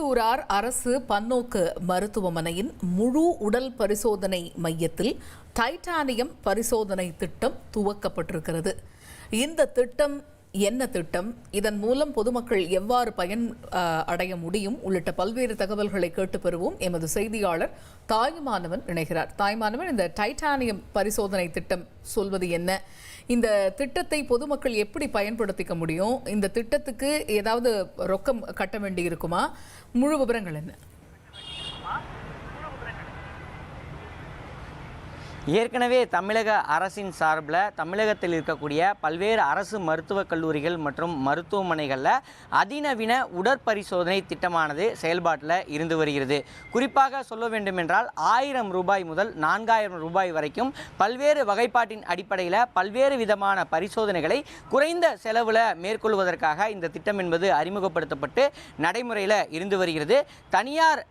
ஓமந்தூரார் அரசு பன்னோக்கு மருத்துவமனையின் முழு உடல் பரிசோதனை மையத்தில் டைட்டானியம் பரிசோதனை திட்டம் துவக்கப்பட்டிருக்கிறது. இந்த திட்டம் என்ன திட்டம், இதன் மூலம் பொதுமக்கள் எவ்வாறு பயன் அடைய முடியும் உள்ளிட்ட பல்வேறு தகவல்களை கேட்டு பெறுவோம். எமது செய்தியாளர் தாய்மானவன் இணைகிறார். தாய்மானவன், இந்த டைட்டானியம் பரிசோதனை திட்டம் சொல்வது என்ன? இந்த திட்டத்தை பொதுமக்கள் எப்படி பயன்படுத்திக்க முடியும்? இந்த திட்டத்துக்கு ஏதாவது ரொக்கம் கட்ட வேண்டி இருக்குமா? முழு விவரங்கள் என்ன? ஏற்கனவே தமிழக அரசின் சார்பில் தமிழகத்தில் இருக்கக்கூடிய பல்வேறு அரசு மருத்துவக் கல்லூரிகள் மற்றும் மருத்துவமனைகளில் அதிநவீன உடற்பரிசோதனை திட்டமானது செயல்பாட்டில் இருந்து வருகிறது. குறிப்பாக சொல்ல வேண்டுமென்றால் 1000 ரூபாய் முதல் 4000 ரூபாய் வரைக்கும் பல்வேறு வகைப்பாட்டின் அடிப்படையில் பல்வேறு விதமான பரிசோதனைகளை குறைந்த செலவில் மேற்கொள்வதற்காக இந்த திட்டம் என்பது அறிமுகப்படுத்தப்பட்டு நடைமுறையில் இருந்து வருகிறது. தனியார்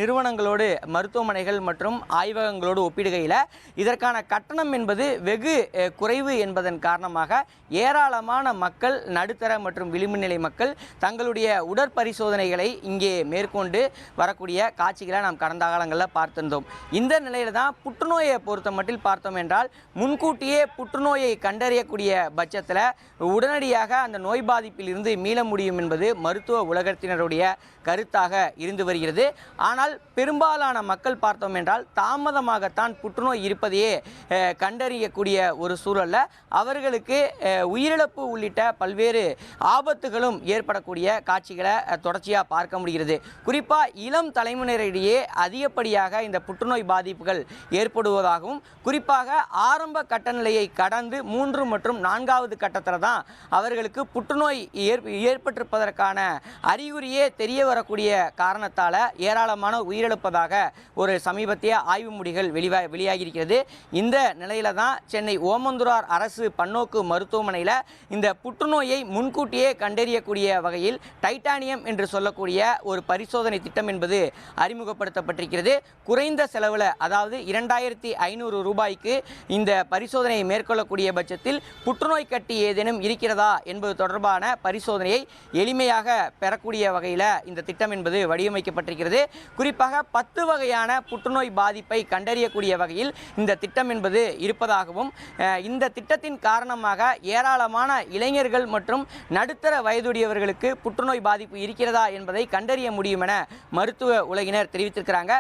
நிறுவனங்களோடு மருத்துவமனைகள் மற்றும் ஆய்வகங்களோடு ஒப்பிடுகையில் இதற்கான கட்டணம் என்பது வெகு குறைவு என்பதன் காரணமாக ஏராளமான மக்கள், நடுத்தர மற்றும் விளிம்பு நிலை மக்கள் தங்களுடைய உடற்பரிசோதனைகளை இங்கே மேற்கொண்டு வரக்கூடிய காட்சிகளை நாம் கடந்த காலங்களில் பார்த்திருந்தோம். இந்த நிலையில தான் புற்றுநோயை பொறுத்த மட்டில் பார்த்தோம் என்றால் முன்கூட்டியே புற்றுநோயை கண்டறியக்கூடிய பட்சத்தில் உடனடியாக அந்த நோய் பாதிப்பில் இருந்து மீள முடியும் என்பது மருத்துவ உலகத்தினருடைய கருத்தாக இருந்து வருகிறது. ஆனால் பெரும்பாலான மக்கள் பார்த்தோம் என்றால் தாமதமாகத்தான் புற்றுநோய் இருப்பதையே கண்டறியக்கூடிய ஒரு சூழல்ல அவர்களுக்கு உயிரிழப்பு உள்ளிட்ட பல்வேறு ஆபத்துகளும் ஏற்படக்கூடிய காட்சிகளை தொடர்ச்சியாக பார்க்க முடிகிறது. குறிப்பாக இளம் தலைமுறையிடையே அதிகப்படியாக இந்த புற்றுநோய் பாதிப்புகள் ஏற்படுவதாகவும், குறிப்பாக ஆரம்ப கட்ட நிலையை கடந்து 3 மற்றும் 4வது கட்டத்தில் தான் அவர்களுக்கு புற்றுநோய் ஏற்பட்டிருப்பதற்கான அறிகுறியே தெரிய வரக்கூடிய காரணத்தால் ஏராளமான உயிரிழப்பதாக ஒரு சமீபத்திய ஆய்வு முடிவுகள் வெளியாகியிருக்கிறது. இந்த நிலையில தான் சென்னை ஓமந்தூரார் அரசு பன்னோக்கு மருத்துவமனையில் இந்த புற்றுநோயை முன்கூட்டியே கண்டறியக்கூடிய வகையில் டைட்டானியம் என்று சொல்லக்கூடிய ஒரு பரிசோதனை திட்டம் என்பது அறிமுகப்படுத்தப்பட்டிருக்கிறது. குறைந்த செலவில், அதாவது 2500 ரூபாய்க்கு இந்த பரிசோதனையை மேற்கொள்ளக்கூடிய பட்சத்தில் புற்றுநோய் கட்டி ஏதேனும் இருக்கிறதா என்பது தொடர்பான பரிசோதனையை எளிமையாக பெறக்கூடிய வகையில் இந்த திட்டம் என்பது வடிவமைக்கப்பட்டிருக்கிறது. குறிப்பாக 10 வகையான புற்றுநோய் பாதிப்பை கண்டறியக்கூடிய வகையில் இந்த திட்டம் என்பது இருப்பதாகவும், இந்த திட்டத்தின் காரணமாக ஏராளமான இளைஞர்கள் மற்றும் நடுத்தர வயதுடையவர்களுக்கு புற்றுநோய் பாதிப்பு இருக்கிறதா என்பதை கண்டறிய முடியும் என மருத்துவ உலகினர் தெரிவித்திருக்கிறாங்க.